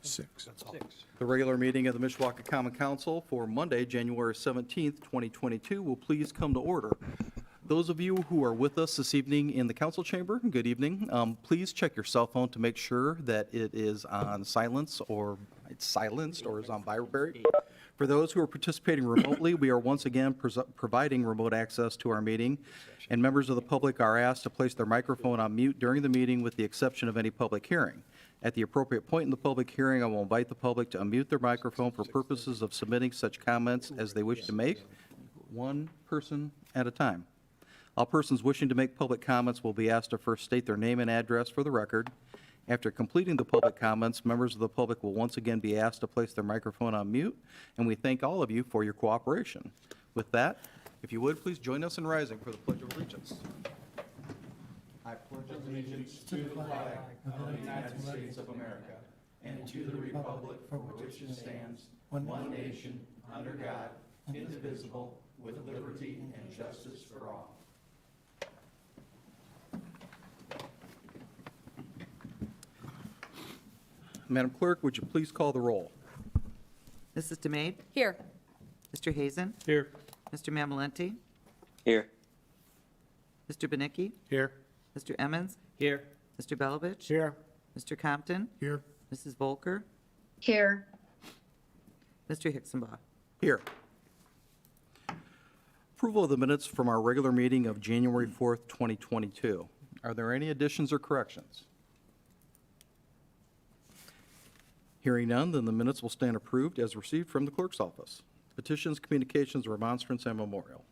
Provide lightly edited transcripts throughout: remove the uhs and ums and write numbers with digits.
Six. The regular meeting of the Mishawaka Common Council for Monday, January 17th, 2022 will please come to order. Those of you who are with us this evening in the council chamber, good evening. Please check your cell phone to make sure that it is on silence or it's silenced or is on vibrate. For those who are participating remotely, we are once again providing remote access to our meeting, and members of the public are asked to place their microphone on mute during the meeting with the exception of any public hearing. At the appropriate point in the public hearing, I will invite the public to unmute their microphone for purposes of submitting such comments as they wish to make, one person at a time. All persons wishing to make public comments will be asked to first state their name and address for the record. After completing the public comments, members of the public will once again be asked to place their microphone on mute, and we thank all of you for your cooperation. With that, if you would, please join us in rising for the Pledge of Allegiance. I pledge allegiance to the flag of the United States of America and to the republic for which it stands, one nation, under God, indivisible, with liberty and justice for all. Madam Clerk, would you please call the roll? Mrs. DeMaid? Here. Mr. Hazen? Here. Mr. Mamalenti? Here. Mr. Benicki? Here. Mr. Emmons? Here. Mr. Belovich? Here. Mr. Compton? Here. Mrs. Volker? Here. Mr. Hicksonbaugh? Here. Approval of the minutes from our regular meeting of January 4th, 2022. Are there any additions or corrections? Hearing none, then the minutes will stand approved as received from the clerk's office. Petitions, communications, remonstrance, and memorial.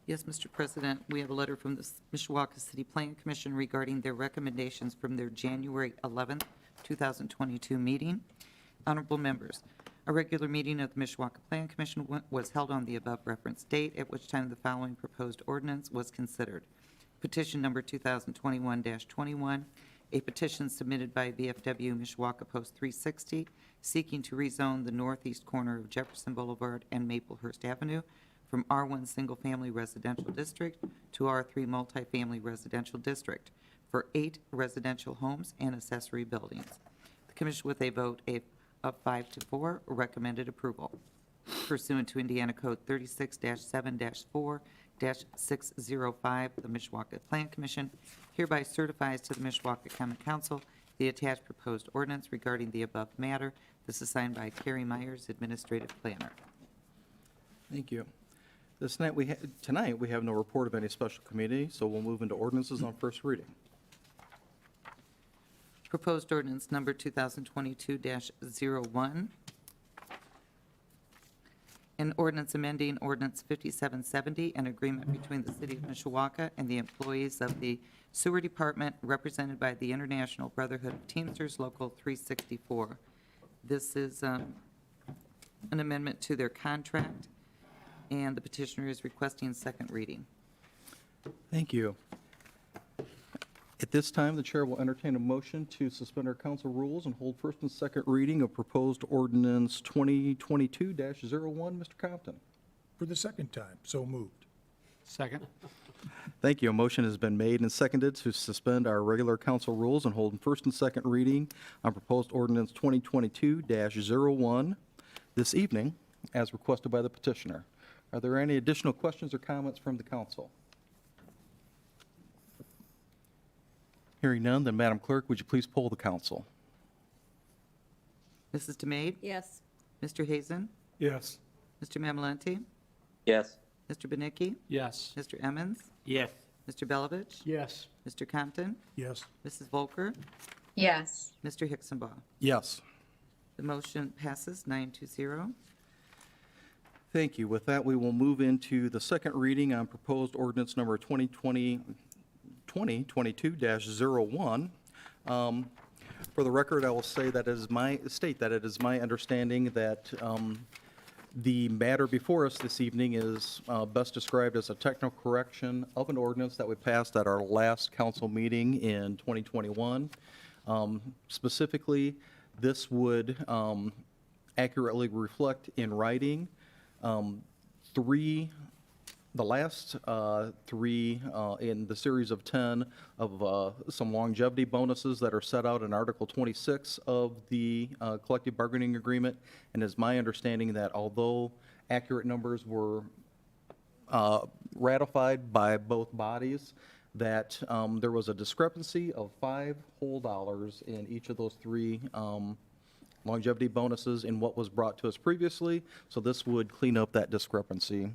Yes, Mr. President, we have a letter from the Mishawaka City Plan Commission regarding their recommendations from their January 11th, 2022 meeting. Honorable members, a regular meeting of the Mishawaka Plan Commission was held on the above referenced date, at which time the following proposed ordinance was considered. Petition number 2021-21, a petition submitted by VFW Mishawaka Post 360 seeking to rezone the northeast corner of Jefferson Boulevard and Maplehurst Avenue from R1 Single Family Residential District to R3 Multifamily Residential District for 8 residential homes and accessory buildings. The Commission, with a vote of 5 to 4, recommended approval. Pursuant to Indiana Code 36-7-4-605, the Mishawaka Plan Commission hereby certifies to the Mishawaka Common Council the attached proposed ordinance regarding the above matter. This is signed by Terry Myers, Administrative Planner. Thank you. Tonight, we have no report of any special committee, so we'll move into ordinances on first reading. Proposed ordinance number 2022-01. An ordinance amending ordinance 5770, an agreement between the City of Mishawaka and the employees of the Sewer Department represented by the International Brotherhood of Teamsters Local 364. This is an amendment to their contract, and the petitioner is requesting second reading. Thank you. At this time, the chair will entertain a motion to suspend our council rules and hold first and second reading of proposed ordinance 2022-01. Mr. Compton. For the second time, so moved. Second. Thank you. A motion has been made and seconded to suspend our regular council rules and hold first and second reading on proposed ordinance 2022-01 this evening, as requested by the petitioner. Are there any additional questions or comments from the council? Hearing none, then Madam Clerk, would you please poll the council? Mrs. DeMaid? Yes. Mr. Hazen? Yes. Mr. Mamalenti? Yes. Mr. Benicki? Yes. Mr. Emmons? Yes. Mr. Belovich? Yes. Mr. Compton? Yes. Mrs. Volker? Yes. Mr. Hicksonbaugh? Yes. The motion passes 9-0. Thank you. With that, we will move into the second reading on proposed ordinance number 2022-01. For the record, I will state that it is my understanding that the matter before us this evening is best described as a technical correction of an ordinance that we passed at our last council meeting in 2021. Specifically, this would accurately reflect in writing 3 the last three in the series of 10 of some longevity bonuses that are set out in Article 26 of the collective bargaining agreement. And it's my understanding that although accurate numbers were ratified by both bodies, that there was a discrepancy of $5 whole in each of those three longevity bonuses in what was brought to us previously. So this would clean up that discrepancy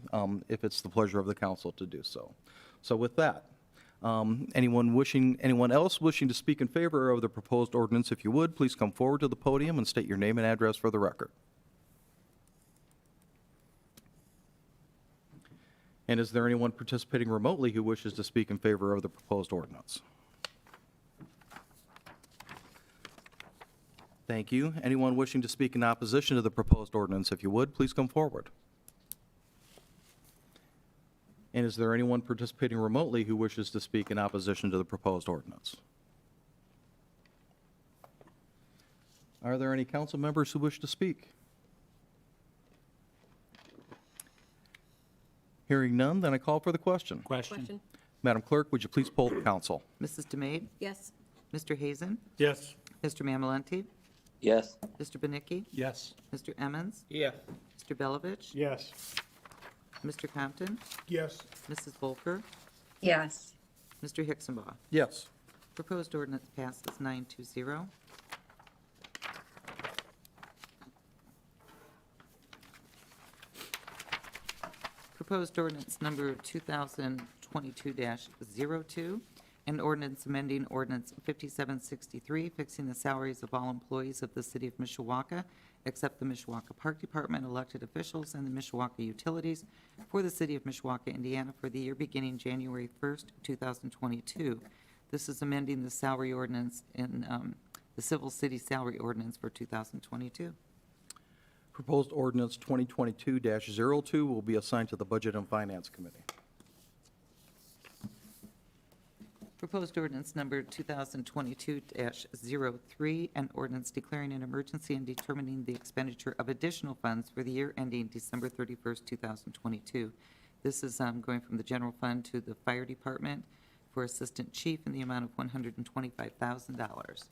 if it's the pleasure of the council to do so. So with that, anyone else wishing to speak in favor of the proposed ordinance, if you would, please come forward to the podium and state your name and address for the record. And is there anyone participating remotely who wishes to speak in favor of the proposed ordinance? Thank you. Anyone wishing to speak in opposition to the proposed ordinance, if you would, please come forward. And is there anyone participating remotely who wishes to speak in opposition to the proposed ordinance? Are there any council members who wish to speak? Hearing none, then I call for the question. Question. Madam Clerk, would you please poll the council? Mrs. DeMade? Yes. Mr. Hazen? Yes. Mr. Mamalenti? Yes. Mr. Benicki? Yes. Mr. Emmons? Yes. Mr. Belovich? Yes. Mr. Compton? Yes. Mrs. Volker? Yes. Mr. Hixenbaugh? Yes. Proposed ordinance passes 9-0. Proposed ordinance number 2022-02, an ordinance amending ordinance 5763, fixing the salaries of all employees of the city of Mishawaka, except the Mishawaka Park Department, elected officials, and the Mishawaka Utilities for the city of Mishawaka, Indiana, for the year beginning January 1st, 2022. This is amending the salary ordinance in the Civil City Salary Ordinance for 2022. Proposed ordinance 2022-02 will be assigned to the Budget and Finance Committee. Proposed ordinance number 2022-03, an ordinance declaring an emergency and determining the expenditure of additional funds for the year ending December 31st, 2022. This is going from the general fund to the fire department for assistant chief in the amount of $125,000.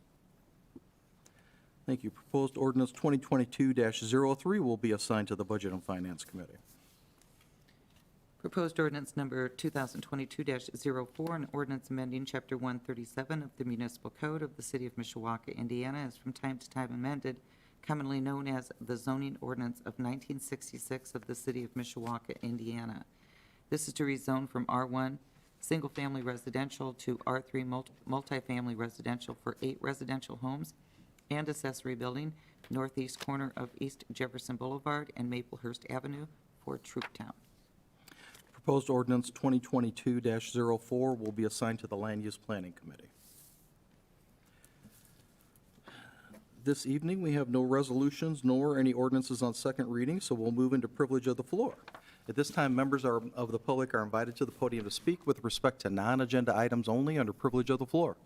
Thank you. Proposed ordinance 2022-03 will be assigned to the Budget and Finance Committee. Proposed ordinance number 2022-04, an ordinance amending Chapter 137 of the Municipal Code of the City of Mishawaka, Indiana, is from time to time amended, commonly known as the zoning ordinance of 1966 of the City of Mishawaka, Indiana. This is to rezone from R1 single-family residential to R3 multifamily residential for 8 residential homes and accessory building, northeast corner of East Jefferson Boulevard and Maplehurst Avenue for Trooptown. Proposed ordinance 2022-04 will be assigned to the Land Use Planning Committee. This evening, we have no resolutions nor any ordinances on second reading, so we'll move into privilege of the floor. At this time, members of the public are invited to the podium to speak with respect to non-agenda items only under privilege of the floor.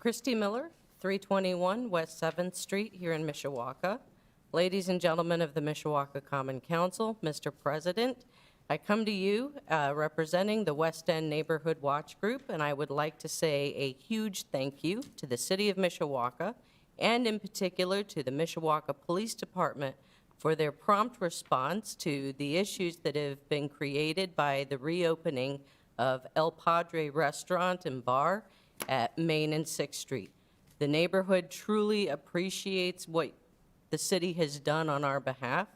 Christy Miller, 321 West 7th Street here in Mishawaka. Ladies and gentlemen of the Mishawaka Common Council, Mr. President, I come to you representing the West End Neighborhood Watch Group, and I would like to say a huge thank you to the City of Mishawaka, and in particular to the Mishawaka Police Department for their prompt response to the issues that have been created by the reopening of El Padre Restaurant and Bar at Main and 6th Street. The neighborhood truly appreciates what the city has done on our behalf,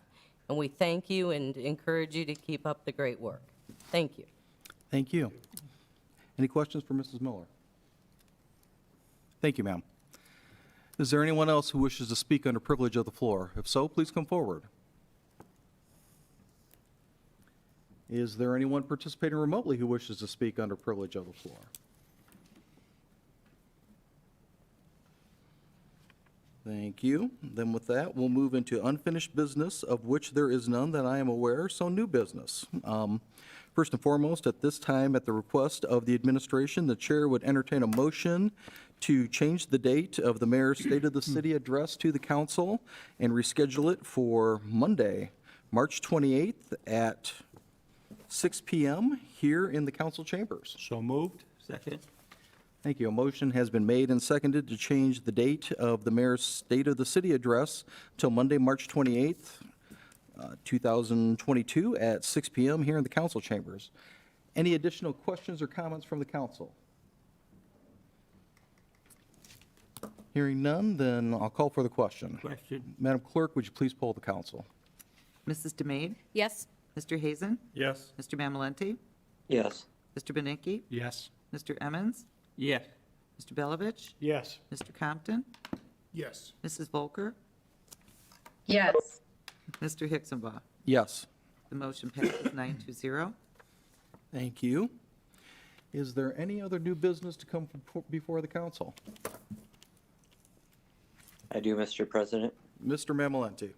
and we thank you and encourage you to keep up the great work. Thank you. Thank you. Any questions for Mrs. Miller? Thank you, ma'am. Is there anyone else who wishes to speak under privilege of the floor? If so, please come forward. Is there anyone participating remotely who wishes to speak under privilege of the floor? Thank you. Then with that, we'll move into unfinished business, of which there is none that I am aware, so new business. First and foremost, at this time, at the request of the administration, the chair would entertain a motion to change the date of the mayor's State of the City address to the council and reschedule it for Monday, March 28th at 6 PM here in the council chambers. So moved. Second. Thank you. A motion has been made and seconded to change the date of the mayor's State of the City address till Monday, March 28th, 2022 at 6 PM here in the council chambers. Any additional questions or comments from the council? Hearing none, then I'll call for the question. Question. Madam Clerk, would you please poll the council? Mrs. DeMade? Yes. Mr. Hazen? Yes. Mr. Mamalenti? Yes. Mr. Beninky? Yes. Mr. Emmons? Yes. Mr. Belovich? Yes. Mr. Compton? Yes. Mrs. Volker? Yes. Mr. Hicksonbaugh? Yes. The motion passes 9-0. Thank you. Is there any other new business to come before the council? I do, Mr. President. Mr. Mamalenti?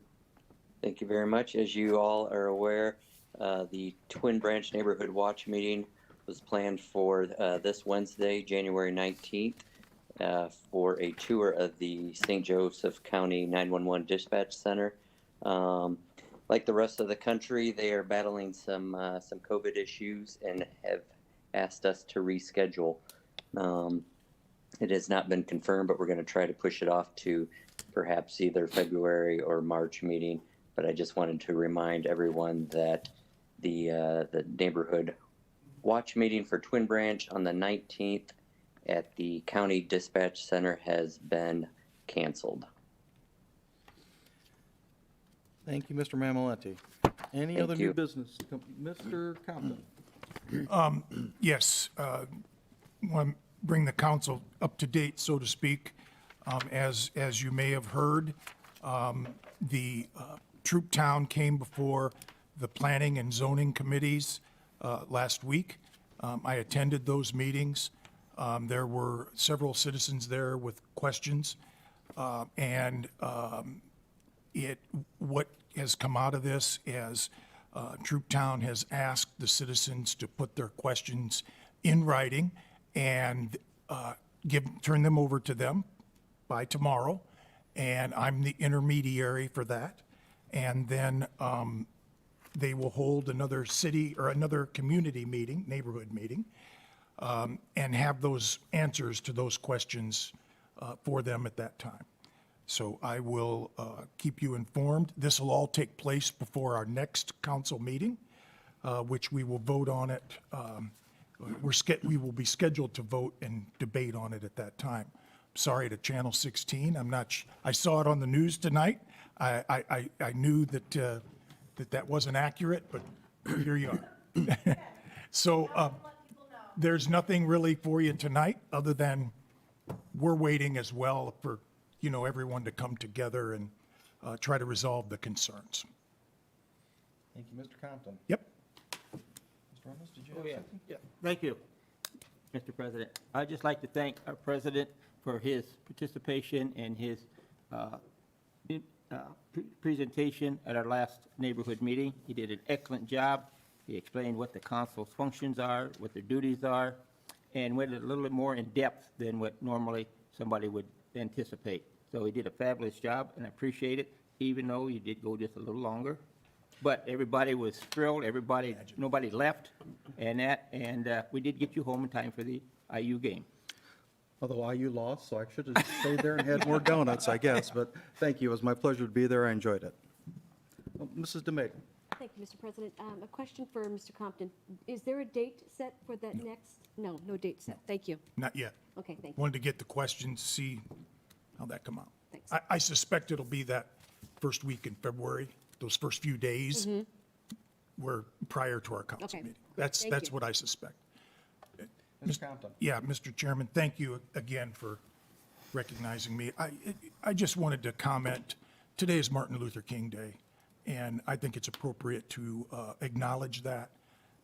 Thank you very much. As you all are aware, the Twin Branch Neighborhood Watch meeting was planned for this Wednesday, January 19th, for a tour of the St. Joseph County 911 Dispatch Center. Like the rest of the country, they are battling some COVID issues and have asked us to reschedule. It has not been confirmed, but we're going to try to push it off to perhaps either February or March meeting. But I just wanted to remind everyone that the neighborhood watch meeting for Twin Branch on the 19th at the County Dispatch Center has been canceled. Thank you, Mr. Mamalenti. Any Thank other new you. business? Mr. Compton? Yes, want to bring the council up to date, so to speak. As you may have heard, the Troop Town came before the Planning and Zoning Committees last week. I attended those meetings. There were several citizens there with questions, and what has come out of this is Troop Town has asked the citizens to put their questions in writing and turn them over to them by tomorrow, and I'm the intermediary for that. And then they will hold another city or another community meeting, neighborhood meeting, and have those answers to those questions for them at that time. So I will keep you informed. This will all take place before our next council meeting, which we will vote on it. We will be scheduled to vote and debate on it at that time. Sorry to Channel 16. I saw it on the news tonight. I knew that that wasn't accurate, but here you are. So there's nothing really for you tonight, other than we're waiting as well for, everyone to come together and try to resolve the concerns. Thank you, Mr. Compton. Yep. Mr. Emmons, did you have Oh, yeah. something? Yeah. Thank you, Mr. President. I'd just like to thank our president for his participation and his presentation at our last neighborhood meeting. He did an excellent job. He explained what the council's functions are, what their duties are, and went a little bit more in depth than what normally somebody would anticipate. So he did a fabulous job, and I appreciate it, even though he did go just a little longer. But everybody was thrilled, nobody left, and we did get you home in time for the IU game. Although IU lost, so I should have stayed there and had more donuts, I guess. But thank you. It was my pleasure to be there. I enjoyed it. Mrs. DeMay. Thank you, Mr. President. A question for Mr. Compton. Is there a date set for that next? No date set. Thank you. Not yet. Okay, thank you. Wanted to get the questions, see how that come out. Thanks. I suspect it'll be that first week in February, those first few days were prior to our council Okay. meeting. That's Thank you. what I suspect. Mr. Compton. Yeah, Mr. Chairman, thank you again for recognizing me. I just wanted to comment, today is Martin Luther King Day, and I think it's appropriate to acknowledge that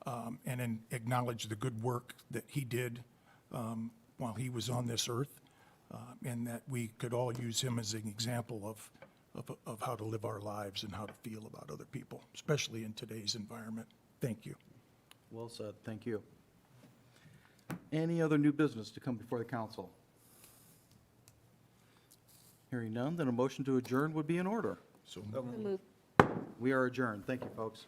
and then acknowledge the good work that he did while he was on this earth, and that we could all use him as an example of how to live our lives and how to feel about other people, especially in today's environment. Thank you. Well said, thank you. Any other new business to come before the council? Hearing none, then a motion to adjourn would be in order. So So moved. We are adjourned. Thank you, folks.